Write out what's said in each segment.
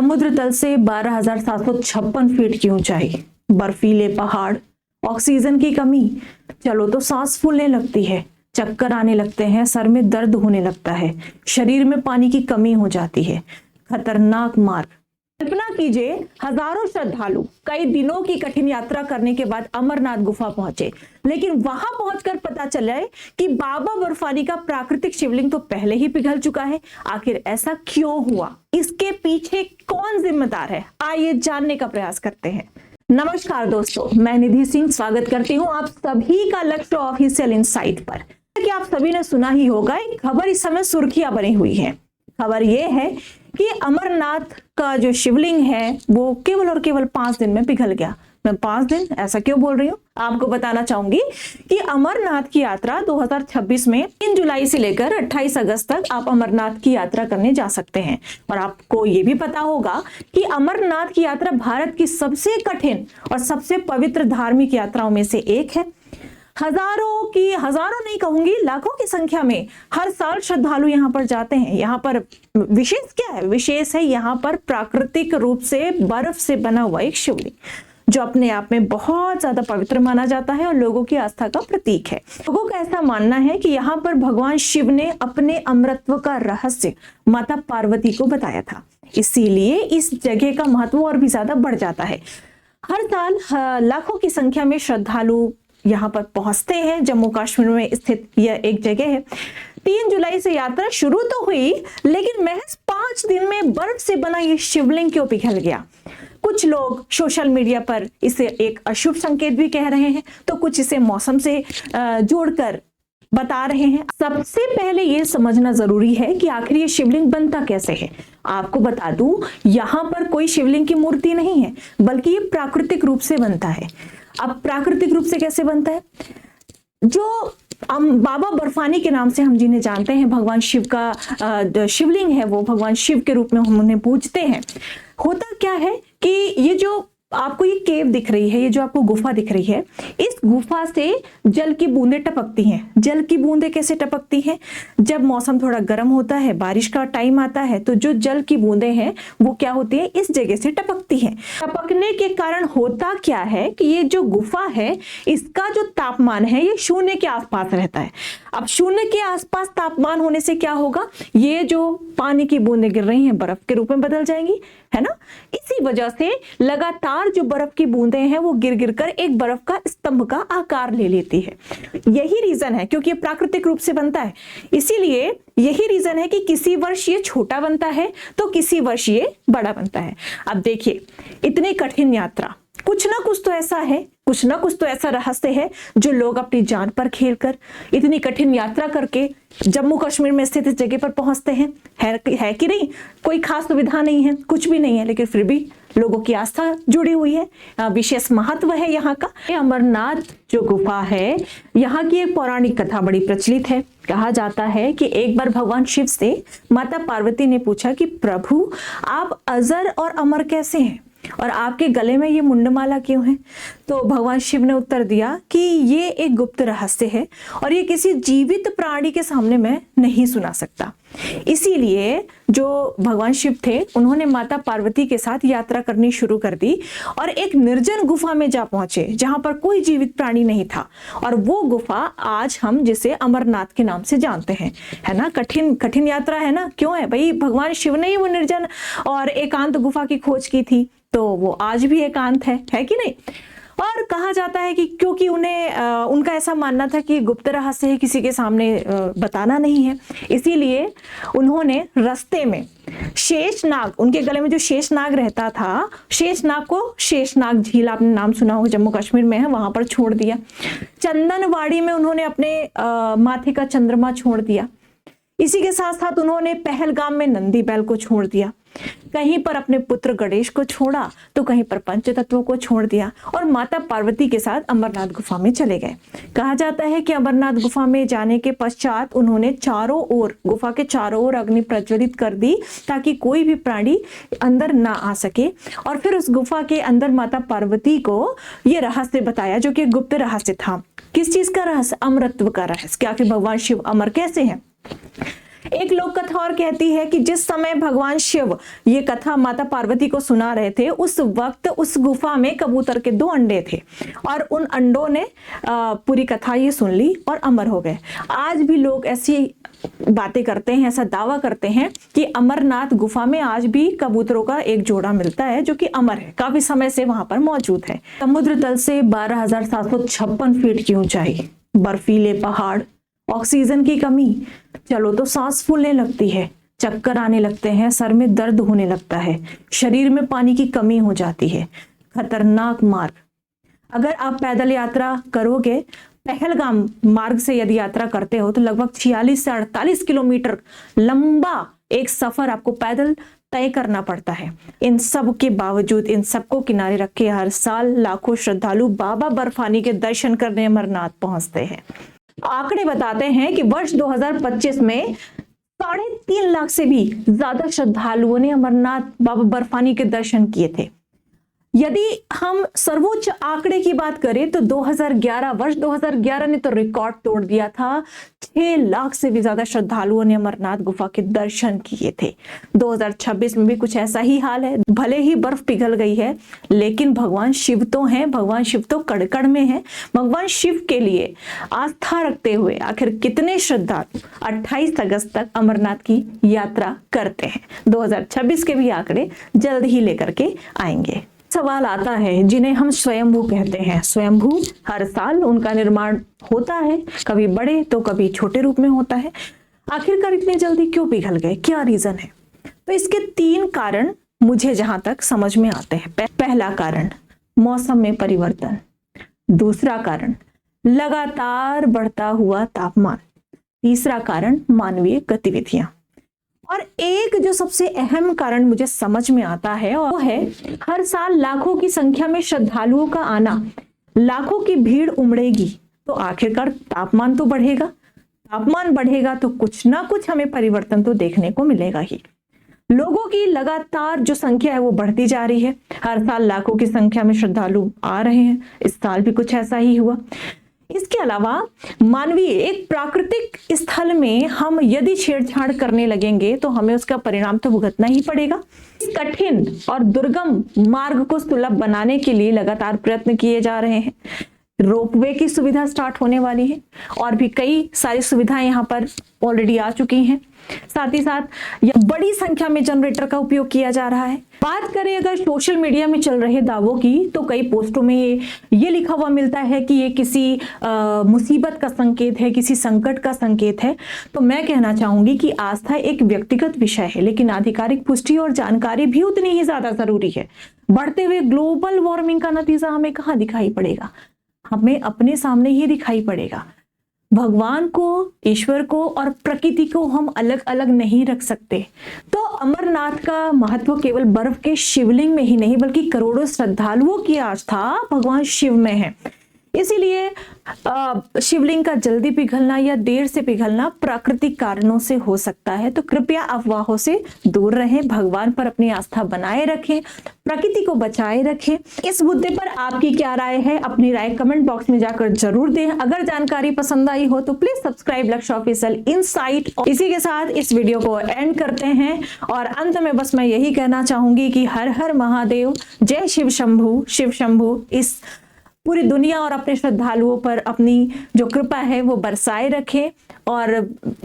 समुद्र तल से 12,756 फीट की ऊंचाई, बर्फीले पहाड़, ऑक्सीजन की कमी, चलो तो सांस फूलने लगती है, चक्कर आने लगते हैं, सर में दर्द होने लगता है, शरीर में पानी की कमी हो जाती है। खतरनाक मार्ग। कल्पना कीजिए, हजारों श्रद्धालु कई दिनों की कठिन यात्रा करने के बाद अमरनाथ गुफा पहुंचे, लेकिन वहां पहुंचकर पता चला कि बाबा बर्फानी का प्राकृतिक शिवलिंग तो पहले ही पिघल चुका है। आखिर ऐसा क्यों हुआ? इसके पीछे कौन जिम्मेदार है? आइए जानने का प्रयास करते हैं। नमस्कार दोस्तों, मैं निधि सिंह स्वागत करती हूं आप सभी का लक्ष्य ऑफिशियल इनसाइट पर। कि आप सभी ने सुना ही होगा, एक खबर इस समय सुर्खियां बनी हुई है। खबर यह है कि अमरनाथ का जो शिवलिंग है वो केवल और केवल 5 दिन में पिघल गया। मैं 5 दिन ऐसा क्यों बोल रही हूँ, आपको बताना चाहूंगी कि अमरनाथ की यात्रा 2026 में 3 जुलाई से लेकर 28 अगस्त तक आप अमरनाथ की यात्रा करने जा सकते हैं। और आपको ये भी पता होगा कि अमरनाथ की यात्रा भारत की सबसे कठिन और सबसे पवित्र धार्मिक यात्राओं में से एक है। हजारों नहीं कहूंगी, लाखों की संख्या में हर साल श्रद्धालु यहाँ पर जाते हैं। यहाँ पर विशेष क्या है? विशेष है यहाँ पर प्राकृतिक रूप से बर्फ से बना हुआ एक शिवलिंग, जो अपने आप में बहुत ज्यादा पवित्र माना जाता है और लोगों की आस्था का प्रतीक है। लोगों का ऐसा मानना है कि यहाँ पर भगवान शिव ने अपने अमरत्व का रहस्य माता पार्वती को बताया था, इसीलिए इस जगह का महत्व और भी ज्यादा बढ़ जाता है। हर साल लाखों की संख्या में श्रद्धालु यहाँ पर पहुंचते हैं। जम्मू कश्मीर में स्थित यह एक जगह है। 3 जुलाई से यात्रा शुरू तो हुई, लेकिन महज 5 दिन में बर्फ से बना ये शिवलिंग क्यों पिघल गया? कुछ लोग सोशल मीडिया पर इसे एक अशुभ संकेत भी कह रहे हैं, तो कुछ इसे मौसम से जोड़कर बता रहे हैं। सबसे पहले यह समझना जरूरी है कि आखिर ये शिवलिंग बनता कैसे है। आपको बता दूं, यहाँ पर कोई शिवलिंग की मूर्ति नहीं है, बल्कि ये प्राकृतिक रूप से बनता है। अब प्राकृतिक रूप से कैसे बनता है? जो बाबा बर्फानी के नाम से हम जिन्हें जानते हैं, भगवान शिव का शिवलिंग है, वो भगवान शिव के रूप में हम उन्हें पूजते हैं। होता क्या है कि ये जो आपको ये केव दिख रही है, ये जो आपको गुफा दिख रही है, इस गुफा से जल की बूंदें टपकती हैं। जल की बूंदें कैसे टपकती हैं? जब मौसम थोड़ा गर्म होता है, बारिश का टाइम आता है, तो जो जल की बूंदें हैं वो क्या होती है, इस जगह से टपकती हैं। टपकने के कारण होता क्या है कि ये जो गुफा है, इसका जो तापमान है ये 0 के आसपास रहता है। अब 0 के आसपास तापमान होने से क्या होगा, ये जो पानी की बूंदें गिर रही हैं बर्फ के रूप में बदल जाएंगी, है ना। इसी वजह से लगातार जो बर्फ की बूंदें हैं वो गिर गिर कर एक बर्फ का स्तंभ का आकार ले लेती है। यही रीजन है, क्योंकि ये प्राकृतिक रूप से बनता है, इसीलिए यही रीजन है कि किसी वर्ष ये छोटा बनता है तो किसी वर्ष ये बड़ा बनता है। अब देखिए, इतनी कठिन यात्रा, कुछ ना कुछ तो ऐसा है, कुछ ना कुछ तो ऐसा रहस्य है जो लोग अपनी जान पर खेलकर इतनी कठिन यात्रा करके जम्मू कश्मीर में स्थित इस जगह पर पहुंचते हैं। है कि नहीं? कोई खास सुविधा नहीं है, कुछ भी नहीं है, लेकिन फिर भी लोगों की आस्था जुड़ी हुई है, विशेष महत्व है यहाँ का। अमरनाथ जो गुफा है, यहाँ की एक पौराणिक कथा बड़ी प्रचलित है। कहा जाता है कि एक बार भगवान शिव से माता पार्वती ने पूछा कि प्रभु, आप अजर और अमर कैसे हैं और आपके गले में ये मुंडमाला क्यों है? तो भगवान शिव ने उत्तर दिया कि ये एक गुप्त रहस्य है और ये किसी जीवित प्राणी के सामने मैं नहीं सुना सकता। इसीलिए जो भगवान शिव थे, उन्होंने माता पार्वती के साथ यात्रा करनी शुरू कर दी और एक निर्जन गुफा में जा पहुंचे जहां पर कोई जीवित प्राणी नहीं था। और वो गुफा आज हम जिसे अमरनाथ के नाम से जानते हैं, है ना। कठिन यात्रा है ना, क्यों है भाई? भगवान शिव ने ही वो निर्जन और एकांत गुफा की खोज की थी, तो वो आज भी एकांत है कि नहीं। और कहा जाता है कि क्योंकि उनका ऐसा मानना था कि गुप्त रहस्य है, किसी के सामने बताना नहीं है, इसीलिए उन्होंने रास्ते में शेषनाग, उनके गले में जो शेषनाग रहता था, शेषनाग को शेषनाग झील, आपने नाम सुना होगा, जम्मू कश्मीर में है, वहां पर छोड़ दिया। चंदनवाड़ी में उन्होंने अपने माथे का चंद्रमा छोड़ दिया। इसी के साथ साथ उन्होंने पहलगाम में नंदी बैल को छोड़ दिया। कहीं पर अपने पुत्र गणेश को छोड़ा तो कहीं पर पंचतत्वों को छोड़ दिया और माता पार्वती के साथ अमरनाथ गुफा में चले गए। कहा जाता है कि अमरनाथ गुफा में जाने के पश्चात उन्होंने गुफा के चारों ओर अग्नि प्रज्वलित कर दी ताकि कोई भी प्राणी अंदर ना आ सके। और फिर उस गुफा के अंदर माता पार्वती को ये रहस्य बताया जो कि गुप्त रहस्य था। किस चीज का रहस्य? अमरत्व का रहस्य। कि आखिर भगवान शिव अमर कैसे हैं। एक लोक कथा और कहती है कि जिस समय भगवान शिव ये कथा माता पार्वती को सुना रहे थे, उस वक्त उस गुफा में कबूतर के 2 अंडे थे और उन अंडों ने पूरी कथा ये सुन ली और अमर हो गए। आज भी लोग ऐसी बातें करते हैं, ऐसा दावा करते हैं कि अमरनाथ गुफा में आज भी कबूतरों का एक जोड़ा मिलता है जो कि अमर है, काफी समय से वहां पर मौजूद है। समुद्र तल से 12,756 फीट की ऊंचाई, बर्फीले पहाड़, ऑक्सीजन की कमी, चलो तो सांस फूलने लगती है, चक्कर आने लगते हैं, सर में दर्द होने लगता है, शरीर में पानी की कमी हो जाती है। खतरनाक मार्ग, अगर आप पैदल यात्रा करोगे, पहलगाम मार्ग से यदि यात्रा करते हो तो लगभग 46 से 48 किलोमीटर लंबा एक सफर आपको पैदल तय करना पड़ता है। इन सब के बावजूद, इन सबको किनारे रखे हर साल लाखों श्रद्धालु बाबा बर्फानी के दर्शन करने अमरनाथ पहुंचते हैं। आंकड़े बताते हैं कि वर्ष 2025 में 3.5 लाख से भी ज्यादा श्रद्धालुओं ने अमरनाथ बाबा बर्फानी के दर्शन किए थे। यदि हम सर्वोच्च आंकड़े की बात करें तो वर्ष 2011 ने तो रिकॉर्ड तोड़ दिया था। 6 लाख से भी ज्यादा श्रद्धालुओं ने अमरनाथ गुफा के दर्शन किए थे। 2026 में भी कुछ ऐसा ही हाल है। भले ही बर्फ पिघल गई है, लेकिन भगवान शिव तो हैं, भगवान शिव तो कड़कड़ में हैं। भगवान शिव के लिए आस्था रखते हुए आखिर कितने श्रद्धालु 28 अगस्त तक अमरनाथ की यात्रा करते हैं। 2026 के भी आंकड़े जल्द ही लेकर के आएंगे। सवाल आता है जिन्हें हम स्वयंभू कहते हैं। स्वयंभू हर साल उनका निर्माण होता है, कभी बड़े तो कभी छोटे रूप में होता है। आखिरकार इतनी जल्दी क्यों पिघल गए, क्या रीजन है? तो इसके 3 कारण मुझे जहां तक समझ में आते हैं। पहला कारण मौसम में परिवर्तन, दूसरा कारण लगातार बढ़ता हुआ तापमान, तीसरा कारण मानवीय गतिविधियां, और एक जो सबसे अहम कारण मुझे समझ में आता है वो है हर साल लाखों की संख्या में श्रद्धालुओं का आना। लाखों की भीड़ उमड़ेगी तो आखिरकार तापमान तो बढ़ेगा, तापमान बढ़ेगा तो कुछ ना कुछ हमें परिवर्तन तो देखने को मिलेगा ही। लोगों की लगातार जो संख्या है वो बढ़ती जा रही है। हर साल लाखों की संख्या में श्रद्धालु आ रहे हैं, इस साल भी कुछ ऐसा ही हुआ। इसके अलावा मानवीय एक प्राकृतिक स्थल में हम यदि छेड़छाड़ करने लगेंगे तो हमें उसका परिणाम तो भुगतना ही पड़ेगा। इस कठिन और दुर्गम मार्ग को सुलभ बनाने के लिए लगातार प्रयत्न किए जा रहे हैं। रोपवे की सुविधा स्टार्ट होने वाली है और भी कई सारी सुविधाएं यहाँ पर ऑलरेडी आ चुकी हैं। साथ ही साथ बड़ी संख्या में जनरेटर का उपयोग किया जा रहा है। बात करें अगर सोशल मीडिया में चल रहे दावों की, तो कई पोस्टों में ये लिखा हुआ मिलता है कि ये किसी मुसीबत का संकेत है, किसी संकट का संकेत है। तो मैं कहना चाहूंगी कि आस्था एक व्यक्तिगत विषय है, लेकिन आधिकारिक पुष्टि और जानकारी भी उतनी ही ज्यादा जरूरी है। बढ़ते हुए ग्लोबल वार्मिंग का नतीजा हमें कहाँ दिखाई पड़ेगा? हमें अपने सामने ही दिखाई पड़ेगा। भगवान को, ईश्वर को और प्रकृति को हम अलग अलग नहीं रख सकते। तो अमरनाथ का महत्व केवल बर्फ के शिवलिंग में ही नहीं बल्कि करोड़ों श्रद्धालुओं की आस्था भगवान शिव में है। इसीलिए शिवलिंग का जल्दी पिघलना या देर से पिघलना प्राकृतिक कारणों से हो सकता है। तो कृपया अफवाहों से दूर रहें, भगवान पर अपनी आस्था बनाए रखें, प्रकृति को बचाए रखें। इस मुद्दे पर आपकी क्या राय है? अपनी राय कमेंट बॉक्स में जाकर जरूर दें। अगर जानकारी पसंद आई हो तो प्लीज सब्सक्राइब लक्ष्य ऑफिशियल इनसाइट। इसी के साथ इस वीडियो को एंड करते हैं और अंत में बस मैं यही कहना चाहूंगी कि हर हर महादेव, जय शिव शंभू। शिव शंभू इस पूरी दुनिया और अपने श्रद्धालुओं पर अपनी जो कृपा है वो बरसाए रखे और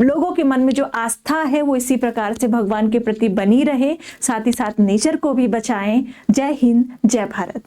लोगों के मन में जो आस्था है वो इसी प्रकार से भगवान के प्रति बनी रहे। साथ ही साथ नेचर को भी बचाएं। जय हिंद, जय भारत।